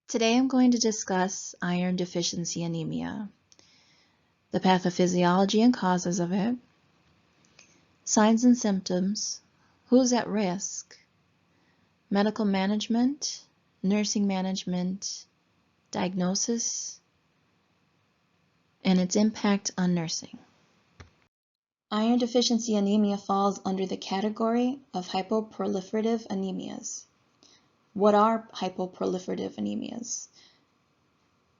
Today I'm going to discuss iron deficiency anemia, the pathophysiology and causes of it, signs and symptoms, who's at risk, medical management, nursing management, diagnosis, and its impact on nursing. Iron deficiency anemia falls under the category of hypoproliferative anemias. What are hypoproliferative anemias?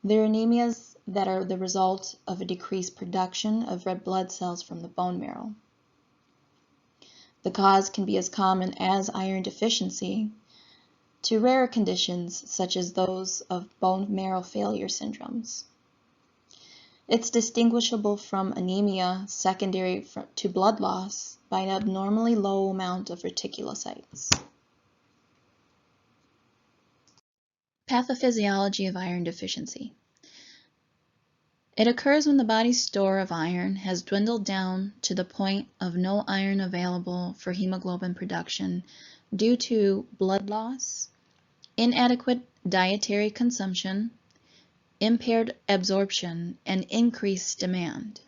They're anemias that are the result of a decreased production of red blood cells from the bone marrow. The cause can be as common as iron deficiency to rarer conditions such as those of bone marrow failure syndromes. It's distinguishable from anemia secondary to blood loss by an abnormally low amount of reticulocytes. Pathophysiology of iron deficiency. It occurs when the body's store of iron has dwindled down to the point of no iron available for hemoglobin production due to blood loss, inadequate dietary consumption, impaired absorption, and increased demand.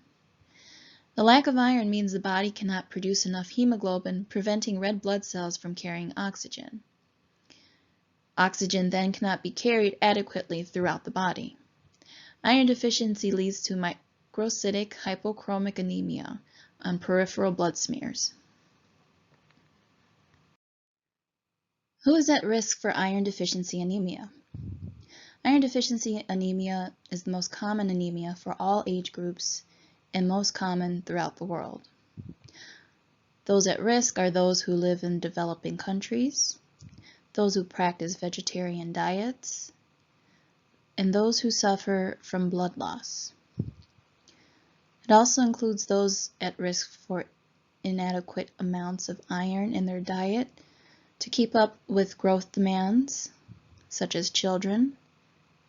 The lack of iron means the body cannot produce enough hemoglobin, preventing red blood cells from carrying oxygen. Oxygen then cannot be carried adequately throughout the body. Iron deficiency leads to microcytic hypochromic anemia on peripheral blood smears. Who is at risk for iron deficiency anemia? Iron deficiency anemia is the most common anemia for all age groups and most common throughout the world. Those at risk are those who live in developing countries, those who practice vegetarian diets, and those who suffer from blood loss. It also includes those at risk for inadequate amounts of iron in their diet to keep up with growth demands, such as children,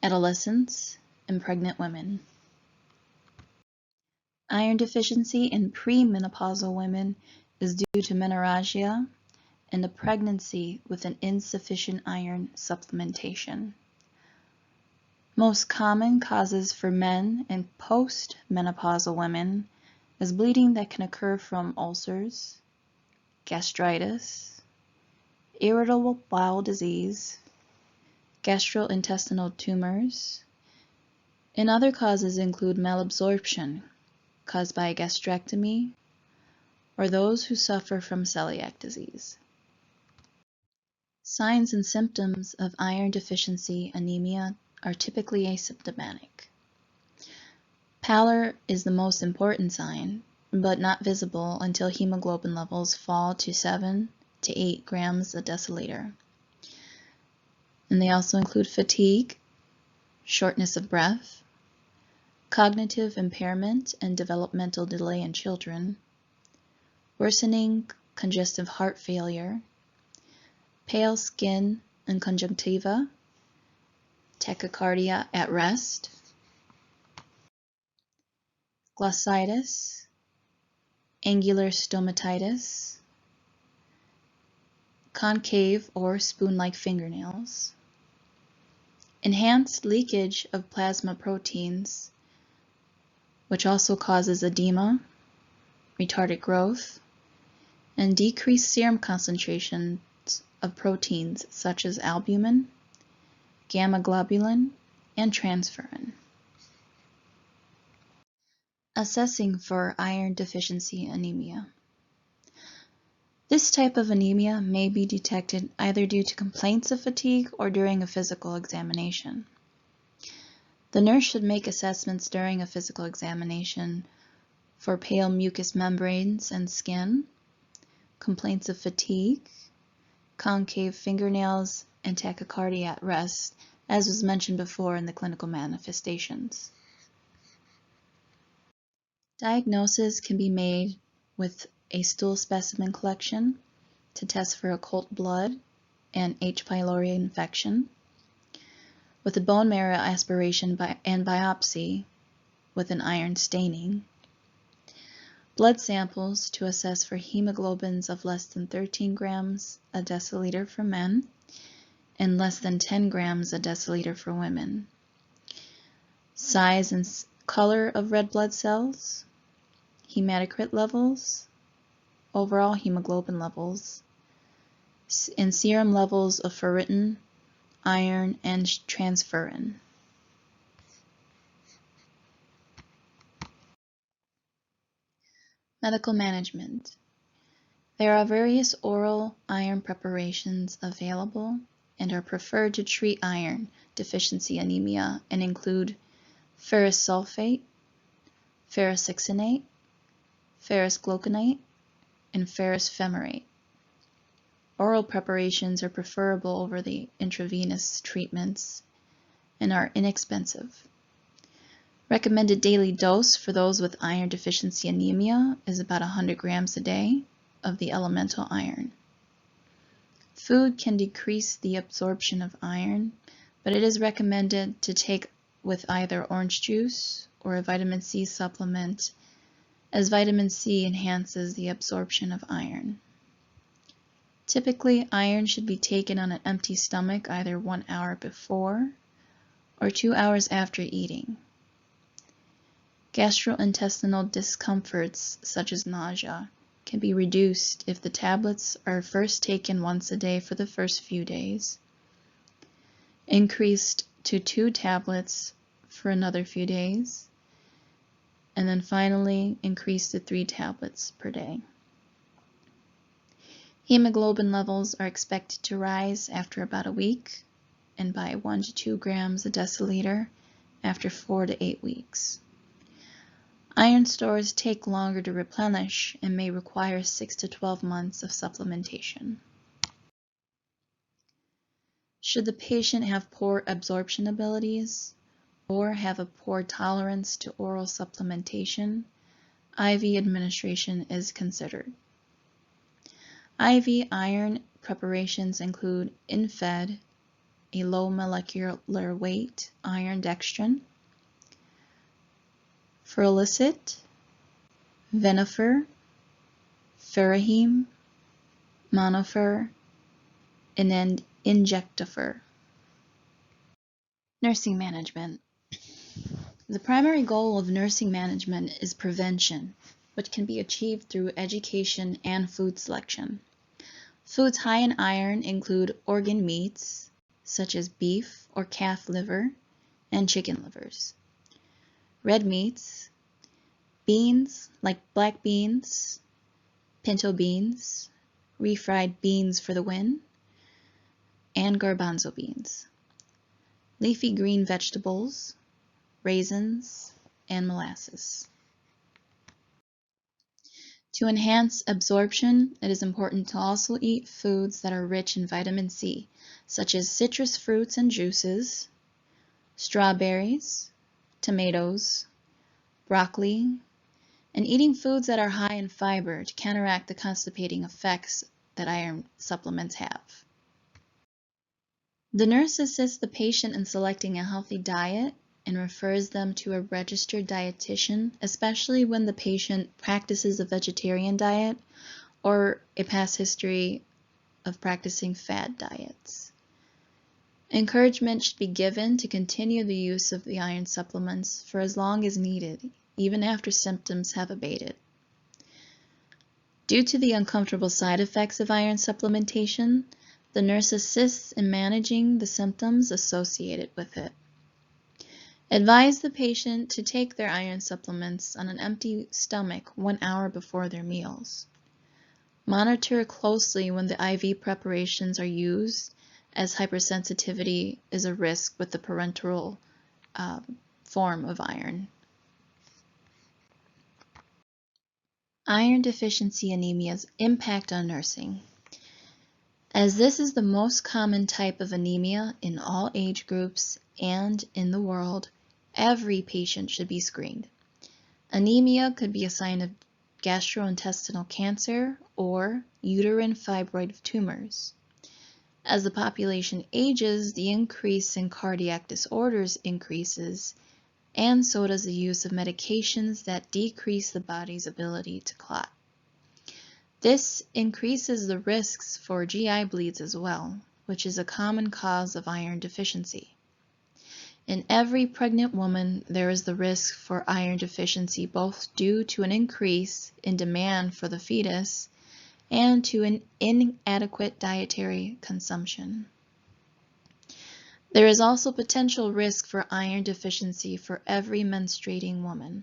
adolescents, and pregnant women. Iron deficiency in premenopausal women is due to menorrhagia and a pregnancy with an insufficient iron supplementation. Most common causes for men and post-menopausal women is bleeding that can occur from ulcers, gastritis, irritable bowel disease, gastrointestinal tumors, and other causes include malabsorption caused by a gastrectomy or those who suffer from celiac disease. Signs and symptoms of iron deficiency anemia are typically asymptomatic. Pallor is the most important sign, but not visible until hemoglobin levels fall to 7 to 8 grams a deciliter. And they also include fatigue, shortness of breath, cognitive impairment and developmental delay in children, worsening congestive heart failure, pale skin and conjunctiva, tachycardia at rest, glossitis, angular stomatitis, concave or spoon-like fingernails, enhanced leakage of plasma proteins, which also causes edema, retarded growth, and decreased serum concentrations of proteins such as albumin, gamma globulin, and transferrin. Assessing for iron deficiency anemia. This type of anemia may be detected either due to complaints of fatigue or during a physical examination. The nurse should make assessments during a physical examination for pale mucous membranes and skin, complaints of fatigue, concave fingernails, and tachycardia at rest, as was mentioned before in the clinical manifestations. Diagnosis can be made with a stool specimen collection to test for occult blood and H. pylori infection, with a bone marrow aspiration and biopsy with an iron staining, blood samples to assess for hemoglobins of less than 13 grams a deciliter for men, and less than 10 grams a deciliter for women. Size and color of red blood cells, hematocrit levels, overall hemoglobin levels, and serum levels of ferritin, iron, and transferrin. Medical management. There are various oral iron preparations available and are preferred to treat iron deficiency anemia and include ferrous sulfate, ferrous succinate, ferrous gluconate, and ferrous fumarate. Oral preparations are preferable over the intravenous treatments and are inexpensive. Recommended daily dose for those with iron deficiency anemia is about 100 grams a day of the elemental iron. Food can decrease the absorption of iron, but it is recommended to take with either orange juice or a vitamin C supplement, as vitamin C enhances the absorption of iron. Typically, iron should be taken on an empty stomach either 1 hour before or 2 hours after eating. Gastrointestinal discomforts, such as nausea, can be reduced if the tablets are first taken once a day for the first few days, increased to 2 tablets for another few days, and then finally increased to 3 tablets per day. Hemoglobin levels are expected to rise after about a week and by 1 to 2 grams a deciliter after 4 to 8 weeks. Iron stores take longer to replenish and may require 6 to 12 months of supplementation. Should the patient have poor absorption abilities or have a poor tolerance to oral supplementation, IV administration is considered. IV iron preparations include Infed, a low molecular weight iron dextrin, Furlicet, Venofer, Ferraheme, Monofer, and Injectafer. Nursing management. The primary goal of nursing management is prevention, which can be achieved through education and food selection. Foods high in iron include organ meats, such as beef or calf liver and chicken livers. Red meats, beans like black beans, pinto beans, refried beans for the win, and garbanzo beans. Leafy green vegetables, raisins, and molasses. To enhance absorption, it is important to also eat foods that are rich in vitamin C, such as citrus fruits and juices, strawberries, tomatoes, broccoli, and eating foods that are high in fiber to counteract the constipating effects that iron supplements have. The nurse assists the patient in selecting a healthy diet and refers them to a registered dietitian, especially when the patient practices a vegetarian diet or a past history of practicing fad diets. Encouragement should be given to continue the use of the iron supplements for as long as needed, even after symptoms have abated. Due to the uncomfortable side effects of iron supplementation, the nurse assists in managing the symptoms associated with it. Advise the patient to take their iron supplements on an empty stomach 1 hour before their meals. Monitor closely when the IV preparations are used, as hypersensitivity is a risk with the parenteral form of iron. Iron deficiency anemia's impact on nursing. As this is the most common type of anemia in all age groups and in the world, every patient should be screened. Anemia could be a sign of gastrointestinal cancer or uterine fibroid tumors. As the population ages, the increase in cardiac disorders increases, and so does the use of medications that decrease the body's ability to clot. This increases the risks for GI bleeds as well. which is a common cause of iron deficiency. In every pregnant woman, there is the risk for iron deficiency both due to an increase in demand for the fetus and to an inadequate dietary consumption. There is also potential risk for iron deficiency for every menstruating woman.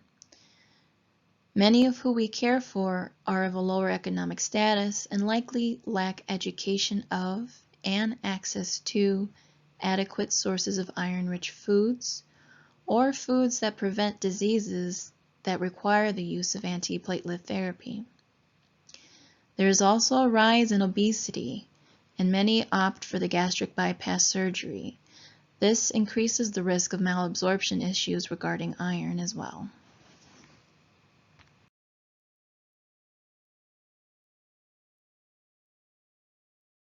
Many of who we care for are of a lower economic status and likely lack education of and access to adequate sources of iron-rich foods or foods that prevent diseases that require the use of antiplatelet therapy. There is also a rise in obesity, and many opt for the gastric bypass surgery. This increases the risk of malabsorption issues regarding iron as well.